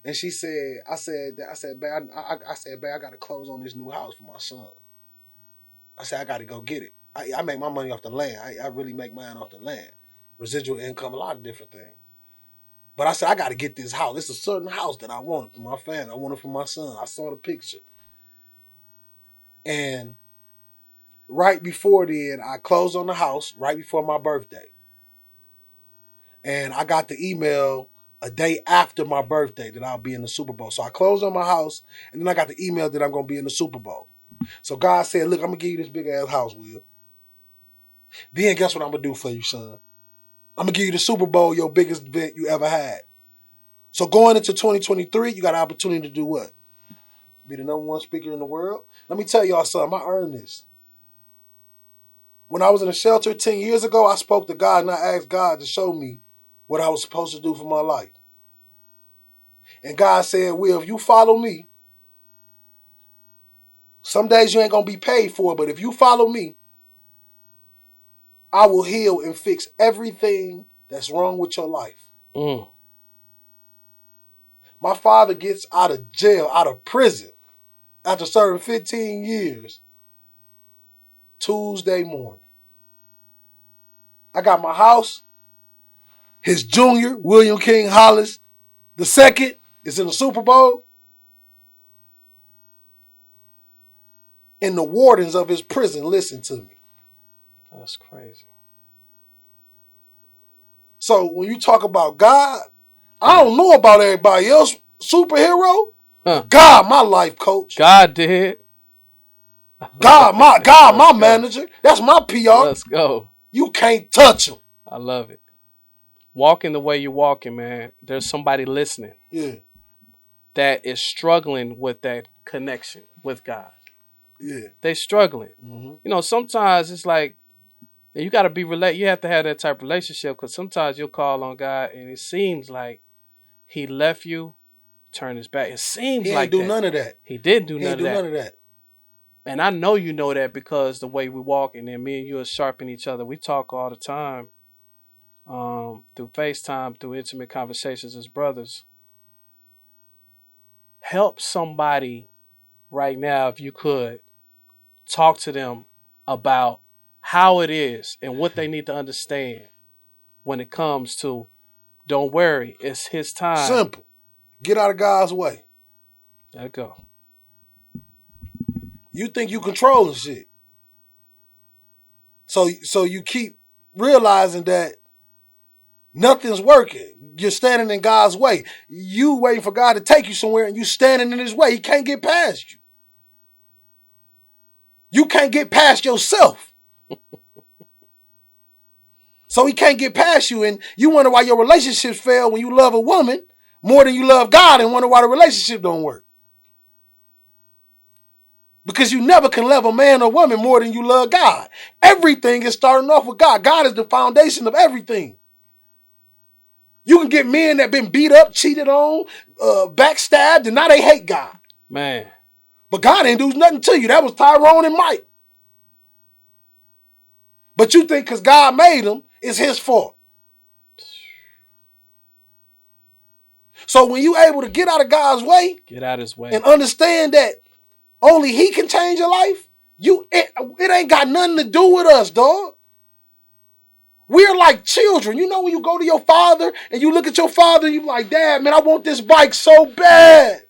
and she said, I said, babe, I got to close on this new house for my son. I said, I got to go get it. I make my money off the land. I really make mine off the land, residual income, a lot of different things. But I said, I got to get this house. It's a certain house that I wanted for my family. I wanted for my son. I saw the picture. And right before then, I closed on the house right before my birthday. And I got the email a day after my birthday that I'll be in the Super Bowl. So I closed on my house, and then I got the email that I'm going to be in the Super Bowl. So God said, look, I'm going to give you this big-ass house, Will. Then guess what I'm going to do for you, son? I'm going to give you the Super Bowl, your biggest event you ever had. So going into 2023, you got an opportunity to do what? Be the number one speaker in the world? Let me tell y'all something. I earned this. When I was in a shelter 10 years ago, I spoke to God and I asked God to show me what I was supposed to do for my life. And God said, Will, if you follow me, some days you ain't going to be paid for it, but if you follow me, I will heal and fix everything that's wrong with your life. My father gets out of jail, out of prison, after serving 15 years, Tuesday morning. I got my house. His junior, William King Hollis, the second, is in the Super Bowl. and the wardens of his prison listen to me. That's crazy. So when you talk about God, I Yeah. don't know about everybody else superhero, Huh. but God, my life coach. God did. I love God, my it. God, Let's my go. manager. That's my PR. Let's go. You can't touch him. I love it. Walking the way you're walking, man. There's somebody listening Yeah, that is struggling with that connection with God. yeah. They struggling. Mm-hmm. You know, sometimes it's like you got to be You have to have that type of relationship because sometimes you'll call on God and it seems like He left you, turned His back. It seems He ain't like do that. none of that. He didn't do He none ain't of do none that. of that. And I know you know that because the way we walk and then me and you are sharpening each other. We talk all the time through FaceTime, through intimate conversations as brothers. Help somebody right now if you could talk to them about how it is and what they need to understand when it comes to don't worry, it's his time. Simple. Get out of God's way. There you go. You think you controlling shit. So you keep realizing that nothing's working. You're standing in God's way. You waiting for God to take you somewhere and you standing in his way. He can't get past you. You can't get past yourself. So he can't get past you. And you wonder why your relationships fail when you love a woman more than you love God and wonder why the relationship don't work. Because you never can love a man or woman more than you love God. Everything is starting off with God. God is the foundation of everything. You can get men that been beat up, cheated on, backstabbed, and now they hate God. Man, But God didn't do nothing to you. That was Tyrone and Mike. But you think because God made them, it's his fault. So when you able to get out of God's way get out his way. and understand that only he can change your life, it ain't got nothing to do with us, dog. We're like children. You know when you go to your father and you look at your father and you like, Dad, man, I want this bike so bad.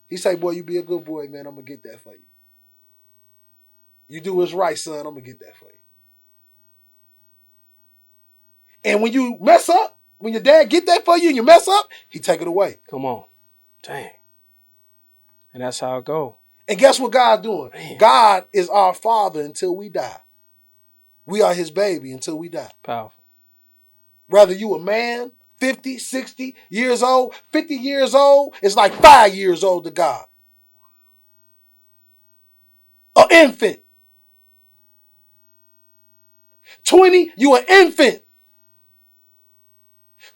He say, boy, you be a good boy, man. I'm going to get that for you. You do what's right, son. I'm going to get that for you. And when you mess up, when your dad get that for you and you mess up, he take it away. Come on. Dang. And that's how it go. And guess what God's doing? Man. God is our father until we die. We are his baby until we die. Powerful. Whether you a man, 50, 60 years old, 50 years old, it's like 5 years old to God. An infant. 20, you an infant.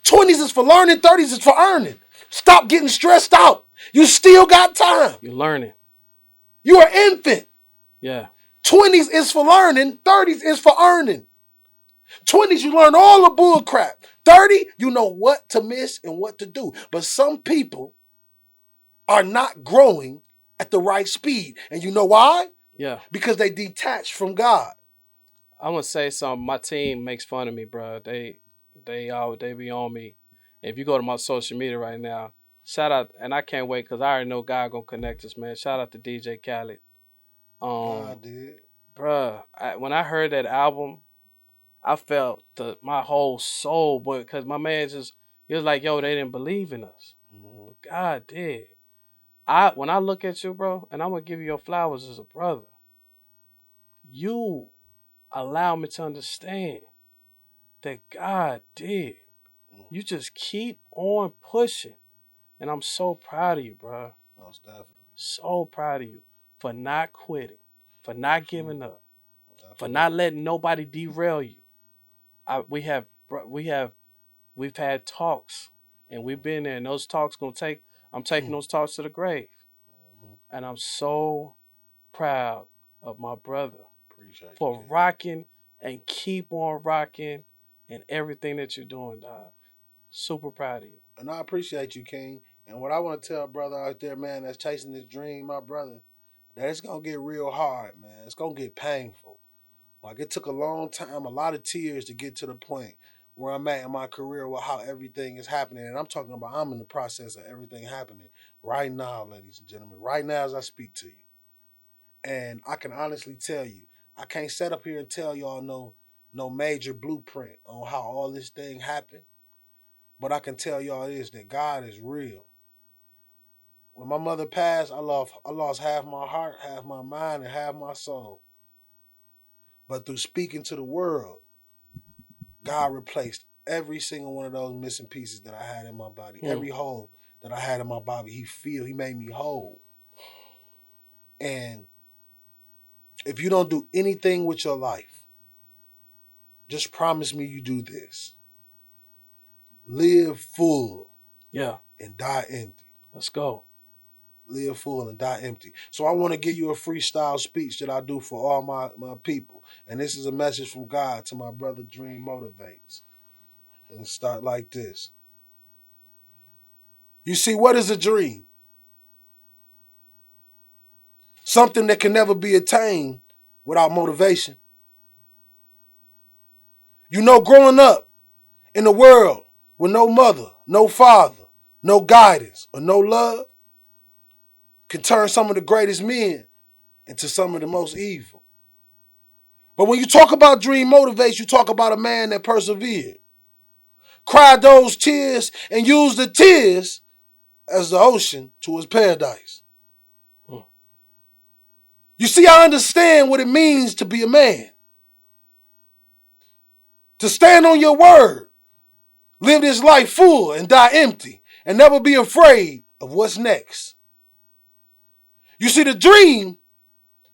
20s is for learning, 30s is for earning. Stop getting stressed out. You still got time. You're learning. You're an infant. Yeah. 20s is for learning, 30s is for earning. 20s, you learn all the bull crap. 30, you know what to miss and what to do. But some people are not growing at the right speed. And you know why? Yeah. Because they detach from God. I'm gonna say something. My team makes fun of me, bro. They be on me. If you go to my social media right now, shout out, and I can't wait because I already know God gonna connect us, man. Shout out to DJ Khaled. God did. Bruh, when I heard that album, I felt my whole soul, but because my man he was like, yo, they didn't believe in us. Mm-hmm. But God did. When I look at you, bro, and I'm gonna give you your flowers as a brother, you allow me to understand that God did. You just keep on pushing. And I'm so proud of you, bro. Most definitely. So proud of you for not quitting, for not giving up, Definitely. for not letting nobody derail you. We've had talks and we've been there and those talks I'm taking those talks to the grave. Mm-hmm. And I'm so proud of my brother Appreciate for you, rocking and keep on rocking and everything that you're doing, dog. Super proud of you. and I appreciate you, King. And what I want to tell a brother out there, man, that's chasing this dream, my brother, that it's gonna get real hard, man. It's gonna get painful. Like it took a long time, a lot of tears to get to the point where I'm at in my career with how everything is happening. And I'm talking about I'm in the process of everything happening right now, ladies and gentlemen. Right now as I speak to you. And I can honestly tell you, I can't sit up here and tell y'all no major blueprint on how all this thing happened. But I can tell y'all this, that God is real. When my mother passed, I lost half my heart, half my mind, and half my soul. But through speaking to the world, God replaced every single one of those missing pieces that I had in my body. Hmm. Every hole that I had in my body, He made me whole. And if you don't do anything with your life, just promise me you do this. Live full Yeah. and die empty. Let's go. Live full and die empty. So I want to give you a freestyle speech that I do for all my people. And this is a message from God to my brother Dream Motivates. And start like this. You see, what is a dream? Something that can never be attained without motivation. You know, growing up in a world with no mother, no father, no guidance, or no love can turn some of the greatest men into some of the most evil. But when you talk about Dream Motivates, you talk about a man that persevered, cried those tears, and used the tears as the ocean to his paradise. Hmm. You see, I understand what it means to be a man, to stand on your word, live this life full and die empty, and never be afraid of what's next. You see, the dream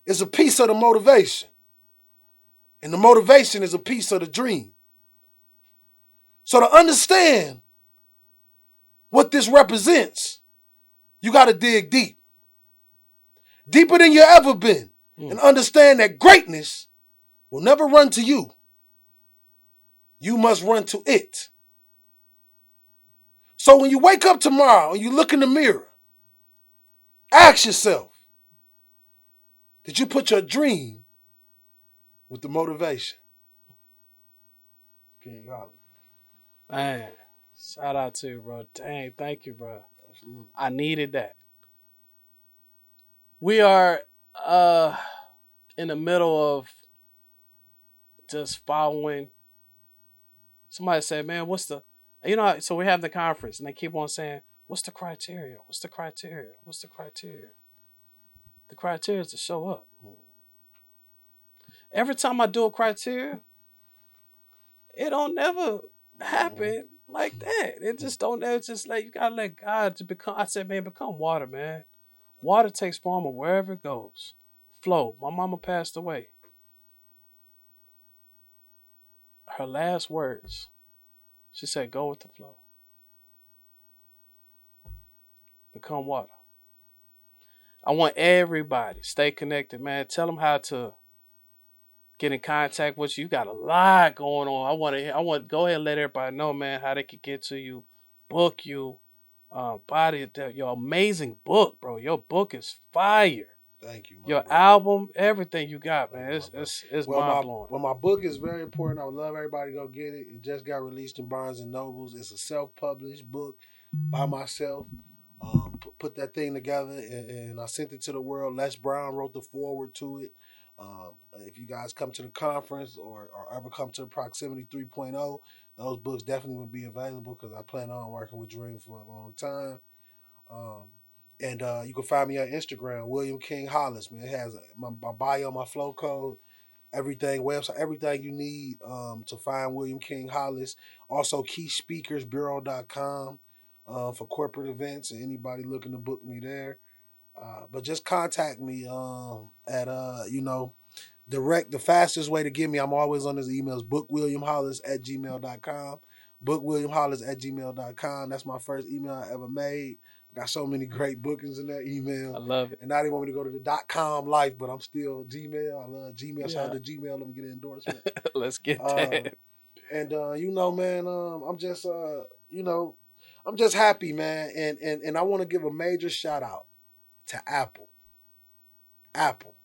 is a piece of the motivation, and the motivation is a piece of the dream. So to understand what this represents, you got to dig deep, deeper than you ever been, Hmm. and understand that greatness will never run to you. You must run to it. So when you wake up tomorrow and you look in the mirror, ask yourself, did you put your dream with the motivation? King Hollis. Man, shout out to you, bro. Dang, thank you, bro. Absolutely. I needed that. We are uh in the middle of just following. Somebody said, man, what's the, so we have the conference and they keep on saying, what's the criteria? What's the criteria? What's the criteria? The criteria is to show up. Every time I do a criteria, it don't never happen like that. It just don't ever just like, you gotta let God to become, I said, man, become water, man. Water takes form of wherever it goes. Flow. My mama passed away. Her last words, she said, go with the flow. Become water. I want everybody stay connected, man. Tell them how to get in contact with you. You got a lot going on. I want go ahead and let everybody know, man, how they can get to you, book you, your amazing book, bro. Your book is fire. Thank you, my Your brother. album, everything you got, Thank man. you, my It's brother. it's it's Well, mind my blowing. well, my book is very important. I would love everybody to go get it. It just got released in Barnes and Nobles. It's a self-published book by myself. Put that thing together, and I sent it to the world. Les Brown wrote the foreword to it. If you guys come to the conference or ever come to Proximity 3.0, those books definitely will be available because I plan on working with Dream for a long time. Um, and you can find me on Instagram, William King Hollis. Man, it has my bio, my flow code, everything, website, everything you need to find William King Hollis. Also, keyspeakersbureau.com for corporate events and anybody looking to book me there. But just contact me at direct. The fastest way to get me, I'm always on his emails, bookwilliamhollis@gmail.com. Bookwilliamhollis@gmail.com. That's my first email I ever made. I got so many great bookings in that email. I love it. And now they want me to go to the .com life, but I'm still Gmail. I love Gmail. Shout out Yeah. to Gmail. Let me get an endorsement. Let's get Uh, that. man, I'm just I'm just happy, man. And I want to give a major shout out to Apple. Apple.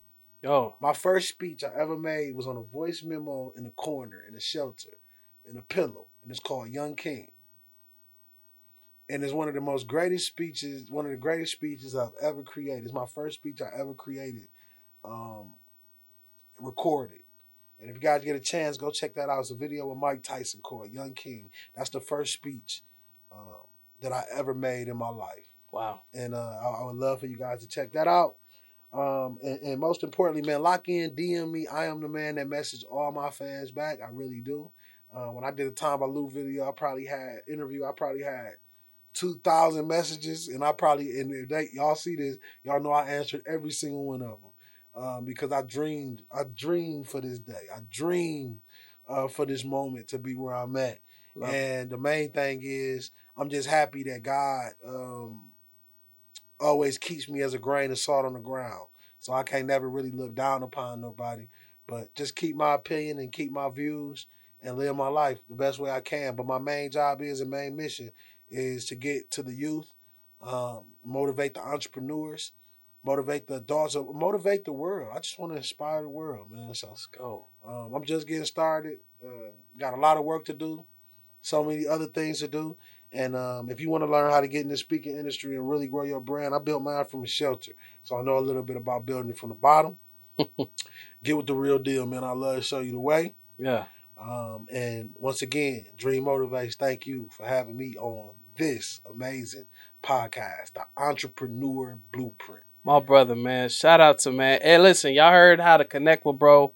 Yo. My first speech I ever made was on a voice memo in a corner in a shelter, in a pillow, and it's called Young King. And it's one of the greatest speeches I've ever created. It's my first speech I ever created um, recorded. And if you guys get a chance, go check that out. It's a video with Mike Tyson called Young King. That's the first speech that I ever made in my life. Wow. And I would love for you guys to check that out. And most importantly, man, lock in, DM me. I am the man that message all my fans back. I really do. When I did a Time by Lou video, I probably had 2,000 messages, and if y'all see this, y'all know I answered every single one of them. Because I dreamed for this day. I dreamed for this moment to be where I'm at. Love it. And the main thing is, I'm just happy that God always keeps me as a grain of salt on the ground. So I can't never really look down upon nobody, but just keep my opinion and keep my views and live my life the best way I can. But my main job and main mission is to get to the youth, motivate the entrepreneurs, motivate the adults, motivate the world. I just want to inspire the world, man. So Let's go. I'm just getting started. Got a lot of work to do, so many other things to do. And if you want to learn how to get in the speaking industry and really grow your brand, I built mine from a shelter. So I know a little bit about building it from the bottom. Get with the real deal, man. I love to show you the way. Yeah. And once again, Dream Motivates, thank you for having me on this amazing podcast, The Entrepreneur Blueprint. My brother, man. Shout out to man. Hey, listen, y'all heard how to connect with bro.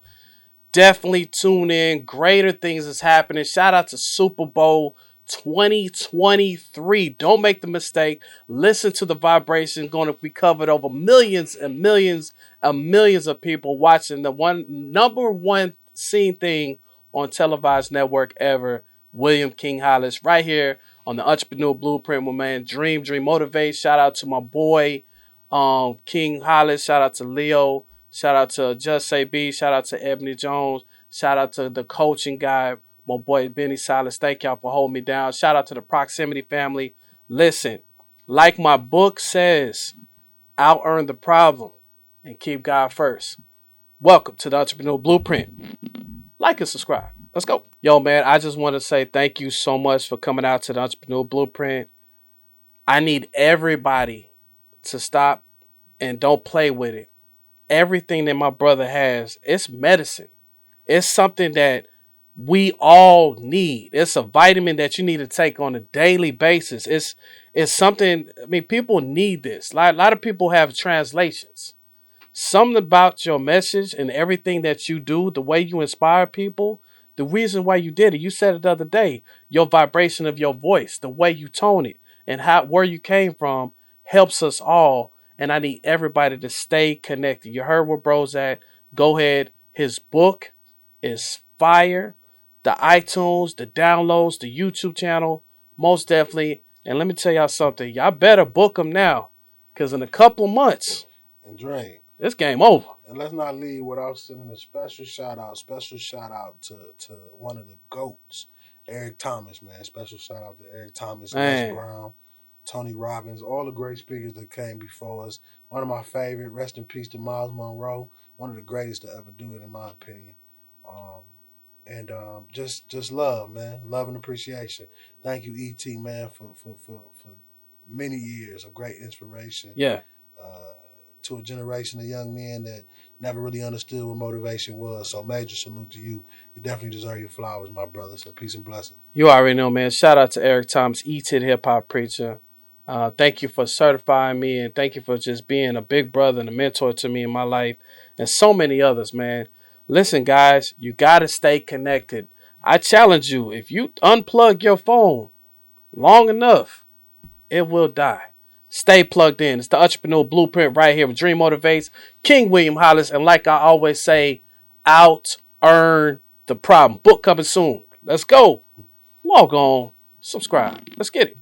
Definitely tune in. Greater things is happening. Shout out to Super Bowl 2023. Don't make the mistake. Listen to the vibration. Going to be covered over millions and millions and millions of people watching the number one seen thing on televised network ever. William King Hollis, right here on the Entrepreneur Blueprint. My man, Dream Motivate. Shout out to my boy, King Hollis. Shout out to Leo. Shout out to Just Say B. Shout out to Ebony Jones. Shout out to the coaching guy, my boy Benny Silas. Thank y'all for holding me down. Shout out to the Proximity family. Listen, like my book says, out earn the problem and keep God first. Welcome to the Entrepreneur Blueprint. Like and subscribe. Let's go. Yo, man, I just want to say thank you so much for coming out to the Entrepreneur Blueprint. I need everybody to stop and don't play with it. Everything that my brother has, it's medicine. It's something that we all need. It's a vitamin that you need to take on a daily basis. It's something, I mean, people need this. A lot of people have translations. Something about your message and everything that you do, the way you inspire people, the reason why you did it. You said it the other day. Your vibration of your voice, the way you tone it, and where you came from helps us all. And I need everybody to stay connected. You heard where bro's at. Go ahead. His book is fire. The iTunes, the downloads, the YouTube channel, most definitely. And let me tell y'all something. Y'all better book him now, because in a couple of months, And Dream. it's game over. And let's not leave without sending a special shout out to one of the GOATs, Eric Thomas, man. Special shout out to Eric Thomas, Les Brown, Tony Robbins, all the great speakers that came before us. One of my favorite, rest in peace to Miles Monroe, one of the greatest to ever do it, in my opinion. And just love, man. Love and appreciation. Thank you, E.T., man, for many years of great inspiration. Yeah. To a generation of young men that never really understood what motivation was. So major salute to you. You definitely deserve your flowers, my brother. So peace and blessing. You already know, man. Shout out to Eric Thomas, E-Tit Hip Hop Preacher. Thank you for certifying me, and thank you for just being a big brother and a mentor to me in my life, and so many others, man. Listen, guys, you got to stay connected. I challenge you, if you unplug your phone long enough, it will die. Stay plugged in. It's the Entrepreneur Blueprint right here with Dream Motivates, King William Hollis, and like I always say, out earn the problem. Book coming soon. Let's go. Log on. Subscribe. Let's get it.